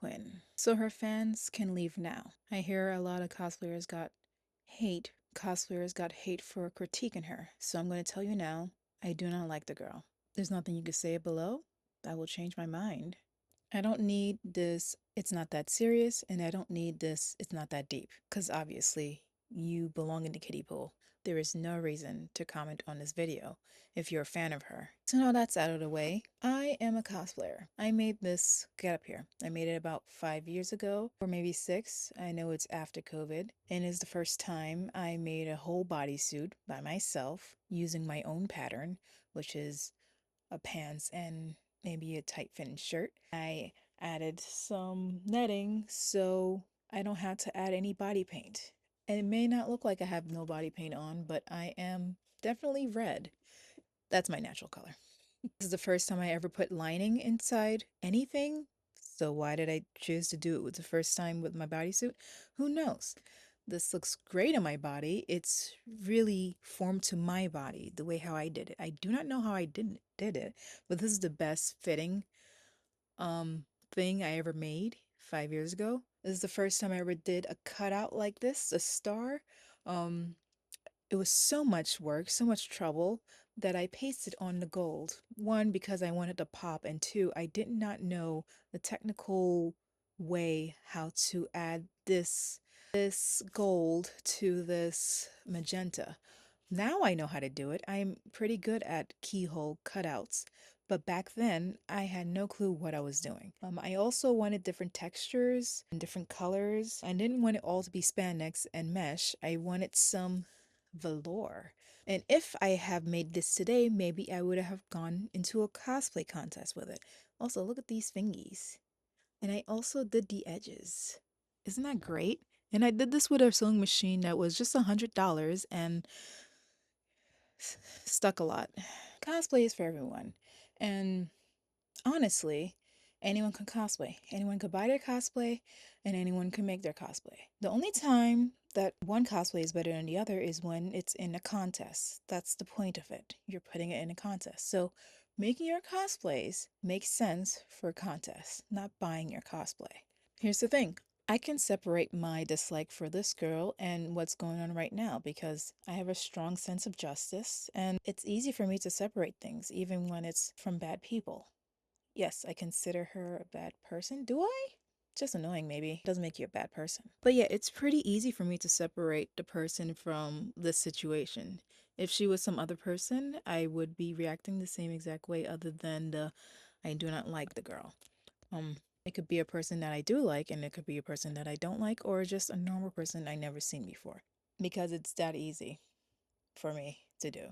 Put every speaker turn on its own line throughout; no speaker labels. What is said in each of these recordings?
Quinn, so her fans can leave now. I hear a lot of cosplayers got hate. Cosplayers got hate for critiquing her, so I'm going to tell you now, I do not like the girl. There's nothing you can say below that will change my mind. I don't need this, it's not that serious, and I don't need this, it's not that deep, because obviously you belong in the kiddie pool. There is no reason to comment on this video if you're a fan of her. So now that's out of the way, I am a cosplayer. I made this getup here. I made it about 5 years ago, or maybe 6. I know it's after COVID, and it's the first time I made a whole bodysuit by myself using my own pattern, which is a pants and maybe a tight fitting shirt. I added some netting so I don't have to add any body paint. And it may not look like I have no body paint on, but I am definitely red. That's my natural color. This is the first time I ever put lining inside anything. So why did I choose to do it with the first time with my bodysuit? Who knows? This looks great on my body. It's really formed to my body, the way how I did it. I do not know how I did it, but this is the best fitting um thing I ever made 5 years ago. This is the first time I ever did a cutout like this, a star. Um it was so much work, so much trouble that I pasted on the gold. One, because I wanted to pop, and two, I did not know the technical way how to add this gold to this magenta. Now I know how to do it. I'm pretty good at keyhole cutouts, but back then I had no clue what I was doing. I also wanted different textures and different colors. I didn't want it all to be spandex and mesh. I wanted some velour. And if I have made this today, maybe I would have gone into a cosplay contest with it. Also, look at these fingies. And I also did the edges. Isn't that great? And I did this with a sewing machine that was just $100 and stuck a lot. Cosplay is for everyone. And honestly, anyone can cosplay. Anyone could buy their cosplay and anyone can make their cosplay. The only time that one cosplay is better than the other is when it's in a contest. That's the point of it. You're putting it in a contest. So making your cosplays makes sense for a contest, not buying your cosplay. Here's the thing. I can separate my dislike for this girl and what's going on right now because I have a strong sense of justice and it's easy for me to separate things even when it's from bad people. Yes, I consider her a bad person. Do I? Just annoying, maybe. Doesn't make you a bad person. But yeah, it's pretty easy for me to separate the person from this situation. If she was some other person, I would be reacting the same exact way other than the I do not like the girl. It could be a person that I do like, and it could be a person that I don't like, or just a normal person I never seen before. Because it's that easy for me to do.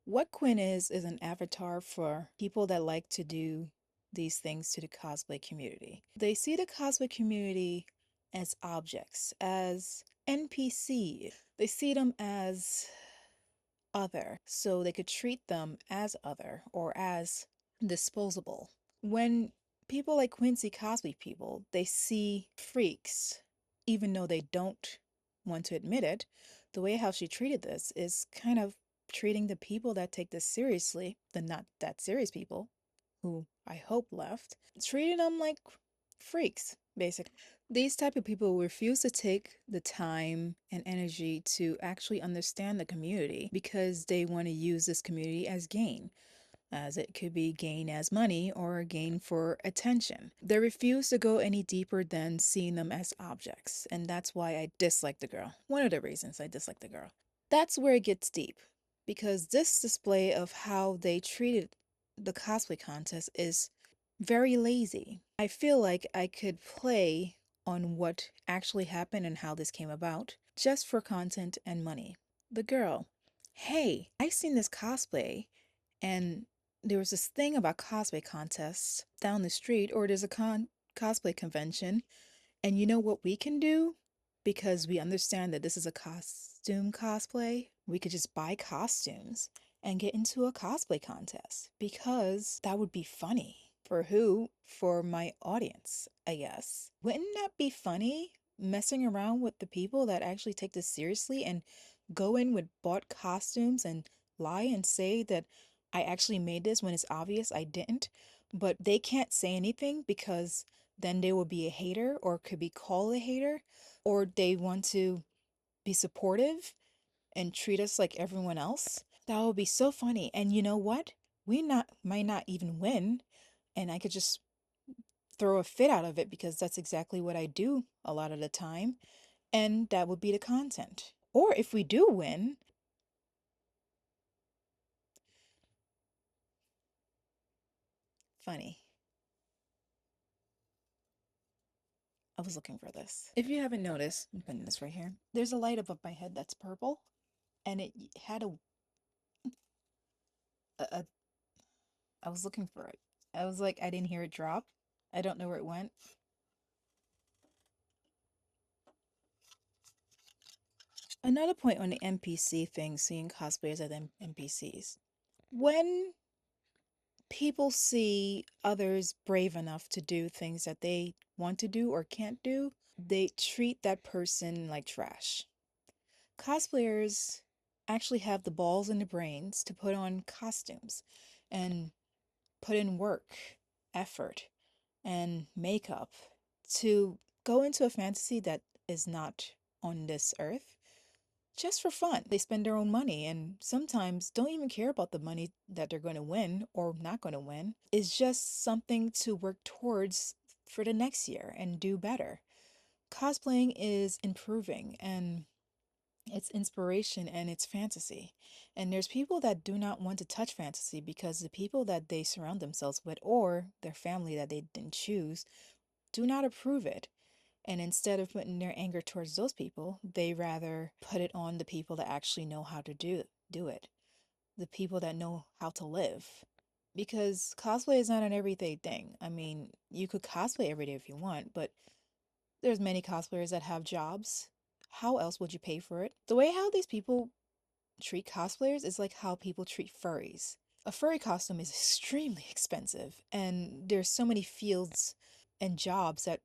What Quinn is an avatar for people that like to do these things to the cosplay community. They see the cosplay community as objects, as NPC. They see them as other, so they could treat them as other or as disposable. When people like Quincy cosplay people, they see freaks, even though they don't want to admit it. The way how she treated this is kind of treating the people that take this seriously, the not that serious people, who I hope left, treating them like freaks, basically. These type of people refuse to take the time and energy to actually understand the community because they want to use this community as gain, as it could be gain as money or gain for attention. They refuse to go any deeper than seeing them as objects, and that's why I dislike the girl. One of the reasons I dislike the girl. That's where it gets deep, because this display of how they treated the cosplay contest is very lazy. I feel like I could play on what actually happened and how this came about just for content and money. The girl, hey, I seen this cosplay and there was this thing about cosplay contests down the street, or there's a cosplay convention, and you know what we can do? Because we understand that this is a costume cosplay, we could just buy costumes and get into a cosplay contest because that would be funny. For who? For my audience, I guess. Wouldn't that be funny? Messing around with the people that actually take this seriously and go in with bought costumes and lie and say that I actually made this when it's obvious I didn't, but they can't say anything because then they will be a hater or could be called a hater, or they want to be supportive and treat us like everyone else. That would be so funny. And you know what? We not might not even win, and I could just throw a fit out of it because that's exactly what I do a lot of the time, and that would be the content. Or if we do win, funny. I was looking for this. If you haven't noticed, I'm putting this right here. There's a light above my head that's purple, and it had a I was looking for it. I was like, I didn't hear it drop. I don't know where it went. Another point on the NPC thing, seeing cosplayers as NPCs. When people see others brave enough to do things that they want to do or can't do, they treat that person like trash. Cosplayers actually have the balls and the brains to put on costumes and put in work, effort, and makeup to go into a fantasy that is not on this earth just for fun. They spend their own money and sometimes don't even care about the money that they're going to win or not going to win. It's just something to work towards for the next year and do better. Cosplaying is improving and it's inspiration and it's fantasy. And there's people that do not want to touch fantasy because the people that they surround themselves with or their family that they didn't choose do not approve it. And instead of putting their anger towards those people, they rather put it on the people that actually know how to do it. The people that know how to live. Because cosplay is not an everyday thing. I mean, you could cosplay every day if you want, but there's many cosplayers that have jobs. How else would you pay for it? The way how these people treat cosplayers is like how people treat furries. A furry costume is extremely expensive, and there's so many fields and jobs that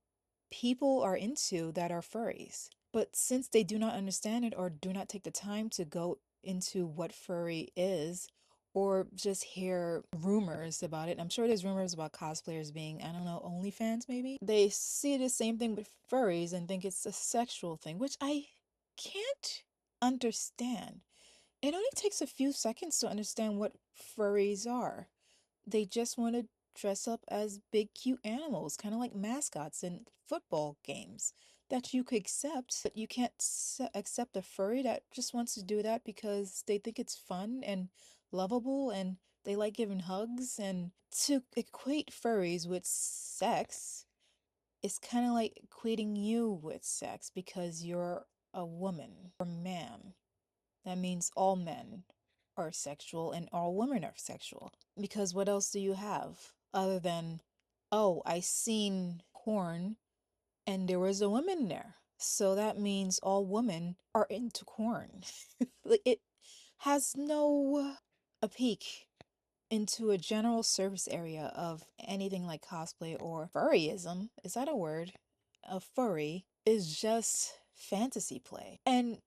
people are into that are furries. But since they do not understand it or do not take the time to go into what furry is, or just hear rumors about it, I'm sure there's rumors about cosplayers being, I don't know, OnlyFans maybe. They see the same thing with furries and think it's a sexual thing, which I can't understand. It only takes a few seconds to understand what furries are. They just want to dress up as big, cute animals, kind of like mascots in football games that you could accept, but you can't accept a furry that just wants to do that because they think it's fun and lovable and they like giving hugs. And to equate furries with sex is kind of like equating you with sex because you're a woman or man. That means all men are sexual and all women are sexual. Because what else do you have other than, oh, I seen porn and there was a woman there. So that means all women are into porn. Like it has no a peek into a general surface area of anything like cosplay or furryism. Is that a word? A furry is just fantasy play. And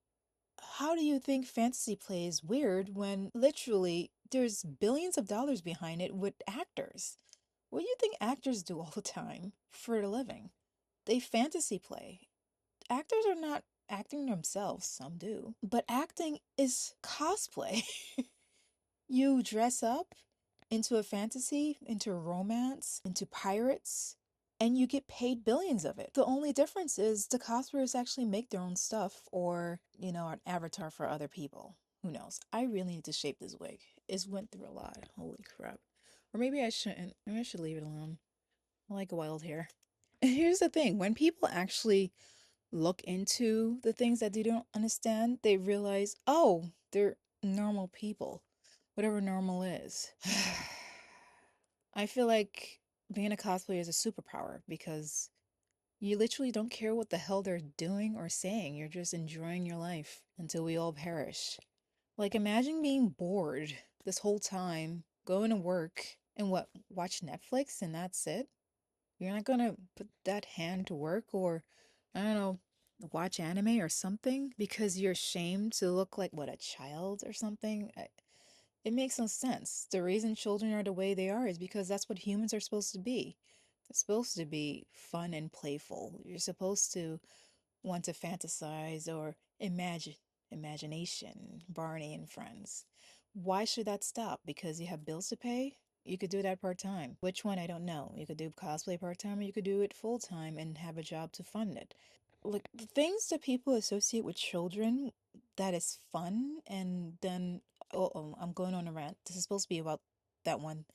how do you think fantasy play is weird when literally there's billions of dollars behind it with actors? What do you think actors do all the time for a living? They fantasy play. Actors are not acting themselves, some do, but acting is cosplay. You dress up into a fantasy, into a romance, into pirates, and you get paid billions of it. The only difference is the cosplayers actually make their own stuff or, an avatar for other people. Who knows? I really need to shape this wig. It's went through a lot. Holy crap. Or maybe I shouldn't. Maybe I should leave it alone. I like wild hair. Here's the thing. When people actually look into the things that they don't understand, they realize, oh, they're normal people. Whatever normal is. I feel like being a cosplayer is a superpower because you literally don't care what the hell they're doing or saying. You're just enjoying your life until we all perish. Like, imagine being bored this whole time, going to work, and what, watch Netflix and that's it? You're not gonna put that hand to work or, I don't know, watch anime or something because you're ashamed to look like, what, a child or something? It makes no sense. The reason children are the way they are is because that's what humans are supposed to be. It's supposed to be fun and playful. You're supposed to want to fantasize or imagination, Barney and friends. Why should that stop? Because you have bills to pay? You could do that part time. Which one? I don't know. You could do cosplay part time or you could do it full time and have a job to fund it. Like the things that people associate with children that is fun and then I'm going on a rant. This is supposed to be about that one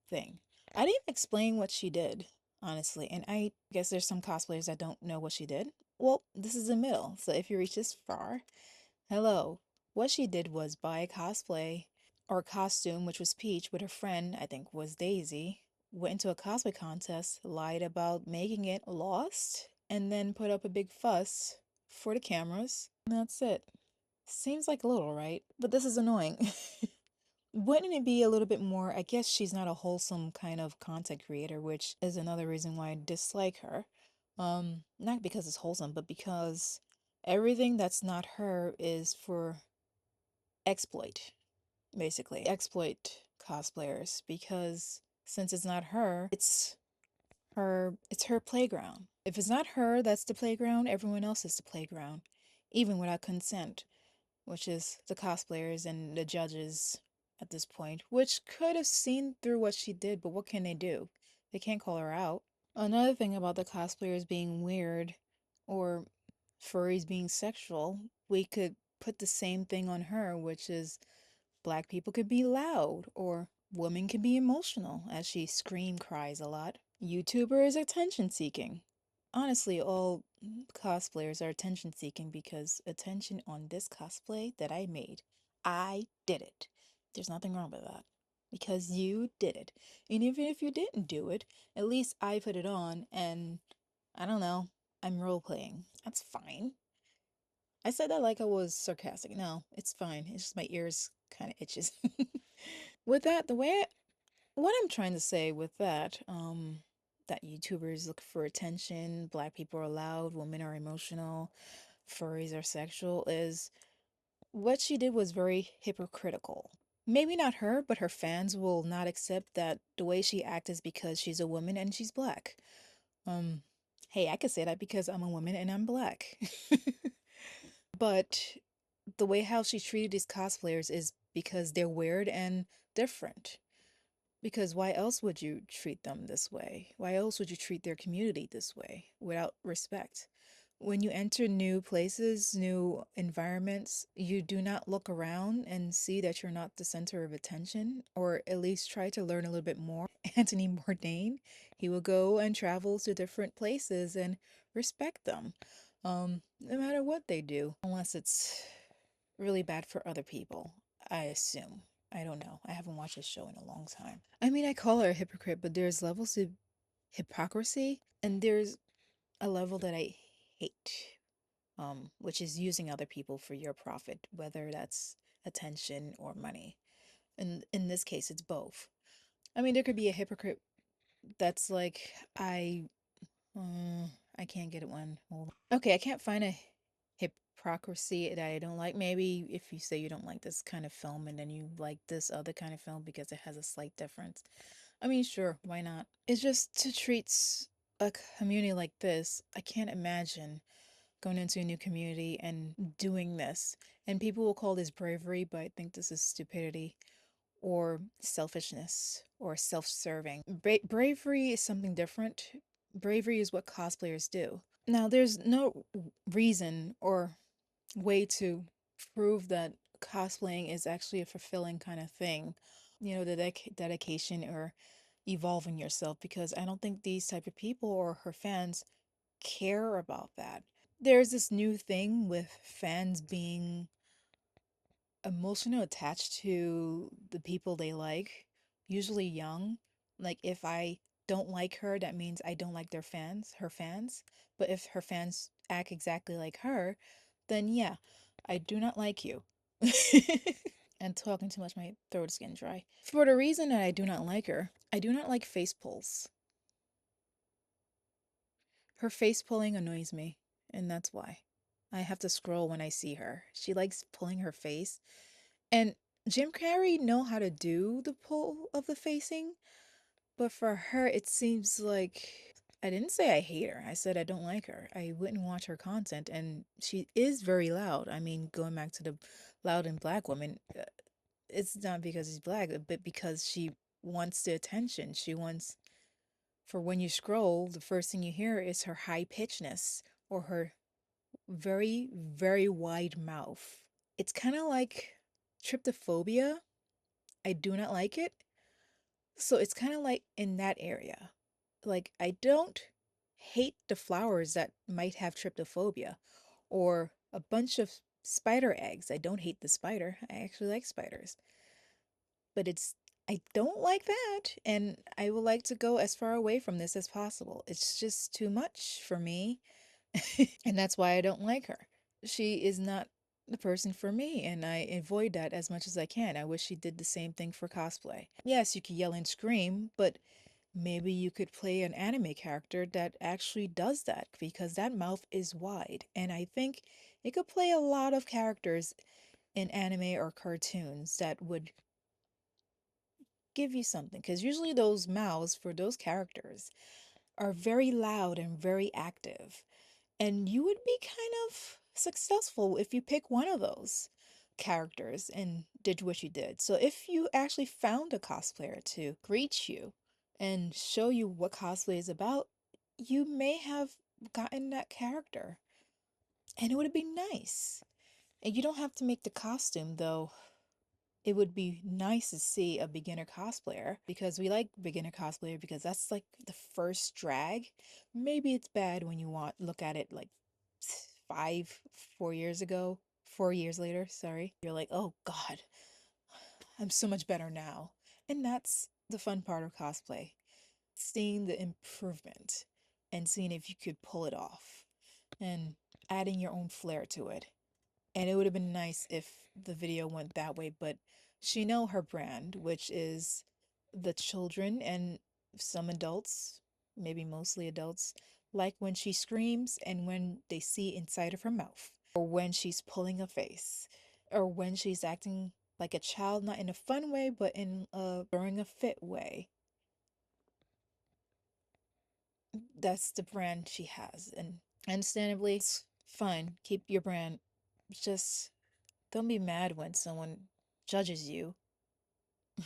thing. I didn't explain what she did, honestly, and I guess there's some cosplayers that don't know what she did. Well, this is the middle, so if you reach this far, hello. What she did was buy a cosplay or costume, which was Peach, with her friend, I think was Daisy, went into a cosplay contest, lied about making it, lost, and then put up a big fuss for the cameras. And that's it. Seems like a little, right? But this is annoying. Wouldn't it be a little bit more? I guess she's not a wholesome kind of content creator, which is another reason why I dislike her. Not because it's wholesome, but because everything that's not her is for exploit, basically. Exploit cosplayers because since it's not her, it's her playground. If it's not her that's the playground, everyone else is the playground, even without consent, which is the cosplayers and the judges at this point, which could have seen through what she did, but what can they do? They can't call her out. Another thing about the cosplayers being weird or furries being sexual, we could put the same thing on her, which is black people could be loud or women can be emotional as she scream cries a lot. YouTuber is attention seeking. Honestly, all cosplayers are attention seeking because attention on this cosplay that I made, I did it. There's nothing wrong with that because you did it. And even if you didn't do it, at least I put it on and I don't know, I'm role playing. That's fine. I said that like I was sarcastic. No, it's fine. It's just my ears kind of itches. With that, what I'm trying to say with that, that YouTubers look for attention, black people are loud, women are emotional, furries are sexual, is what she did was very hypocritical. Maybe not her, but her fans will not accept that the way she acts is because she's a woman and she's black. Um, hey, I could say that because I'm a woman and I'm black. But the way how she treated these cosplayers is because they're weird and different. Because why else would you treat them this way? Why else would you treat their community this way without respect? When you enter new places, new environments, you do not look around and see that you're not the center of attention, or at least try to learn a little bit more. Anthony Bourdain, he will go and travel to different places and respect them, no matter what they do, unless it's really bad for other people, I assume. I don't know. I haven't watched this show in a long time. I mean, I call her a hypocrite, but there's levels to hypocrisy, and there's a level that I hate, which is using other people for your profit, whether that's attention or money. And in this case, it's both. I mean, there could be a hypocrite that's like, I can't get it one. Hold on. Okay, I can't find a hypocrisy that I don't like. Maybe if you say you don't like this kind of film and then you like this other kind of film because it has a slight difference. I mean, sure, why not? It's just to treat a community like this. I can't imagine going into a new community and doing this. And people will call this bravery, but I think this is stupidity or selfishness or self-serving. Bravery is something different. Bravery is what cosplayers do. Now, there's no reason or way to prove that cosplaying is actually a fulfilling kind of thing. The dedication or evolving yourself, because I don't think these type of people or her fans care about that. There's this new thing with fans being emotional attached to the people they like, usually young. Like if I don't like her, that means I don't like her fans. But if her fans act exactly like her, then yeah, I do not like you. And talking too much, my throat is getting dry. For the reason that I do not like her, I do not like face pulls. Her face pulling annoys me, and that's why. I have to scroll when I see her. She likes pulling her face. And Jim Carrey know how to do the pull of the facing, But for her, it seems like I didn't say I hate her. I said I don't like her. I wouldn't watch her content, and she is very loud. I mean, going back to the loud and black woman, it's not because she's black, but because she wants the attention. She wants, for when you scroll, the first thing you hear is her high pitchedness or her very, very wide mouth. It's kind of like tryptophobia. I do not like it. So it's kind of like in that area. Like, I don't hate the flowers that might have tryptophobia or a bunch of spider eggs. I don't hate the spider. I actually like spiders. But I don't like that. And I would like to go as far away from this as possible. It's just too much for me. And that's why I don't like her. She is not the person for me, and I avoid that as much as I can. I wish she did the same thing for cosplay. Yes, you could yell and scream, but maybe you could play an anime character that actually does that because that mouth is wide. And I think it could play a lot of characters in anime or cartoons that would give you something. Because usually those mouths for those characters are very loud and very active. And you would be kind of successful if you pick one of those characters and did what you did. So if you actually found a cosplayer to greet you and show you what cosplay is about, you may have gotten that character. And it would be nice. And you don't have to make the costume, though. It would be nice to see a beginner cosplayer because we like beginner cosplayer because that's like the first drag. Maybe it's bad when you want look at it like five, 4 years ago, 4 years later, sorry. You're like, oh God, I'm so much better now. And that's the fun part of cosplay. Seeing the improvement and seeing if you could pull it off and adding your own flair to it. And it would have been nice if the video went that way, but she know her brand, which is the children and some adults, maybe mostly adults, like when she screams and when they see inside of her mouth, or when she's pulling a face, or when she's acting like a child, not in a fun way, but in a throwing a fit way. That's the brand she has. And understandably, it's fine. Keep your brand. Just don't be mad when someone judges you,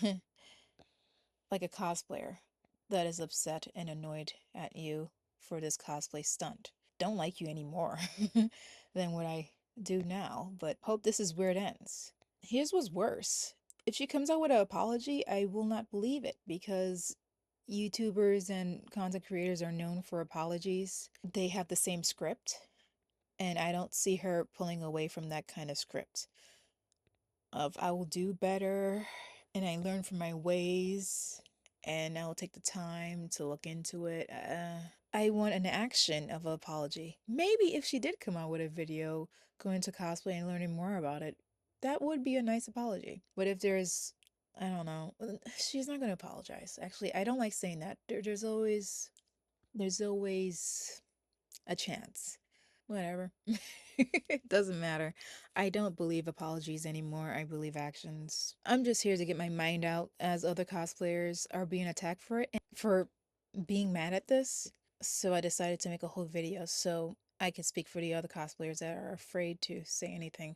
like a cosplayer that is upset and annoyed at you for this cosplay stunt. Don't like you any more than what I do now, but hope this is where it ends. Here's what's worse. If she comes out with an apology, I will not believe it because YouTubers and content creators are known for apologies. They have the same script, and I don't see her pulling away from that kind of script of I will do better and I learn from my ways and I will take the time to look into it. I want an action of an apology. Maybe if she did come out with a video going to cosplay and learning more about it, that would be a nice apology. But if there's, I don't know, she's not going to apologize. Actually, I don't like saying that. There's always a chance. Whatever. It doesn't matter. I don't believe apologies anymore. I believe actions. I'm just here to get my mind out as other cosplayers are being attacked for it and for being mad at this. So I decided to make a whole video so I can speak for the other cosplayers that are afraid to say anything.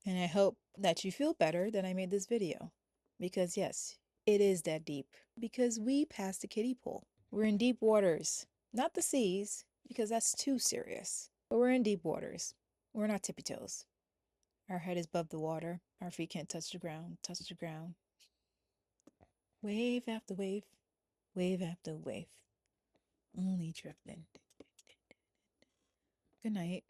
And I hope that you feel better that I made this video. Because yes, it is that deep. Because we passed the kiddie pool. We're in deep waters. Not the seas, because that's too serious. But we're in deep waters. We're not tippy toes. Our head is above the water. Our feet can't touch the ground. Touch the ground. Wave after wave. Wave after wave. Only drifting. Good night.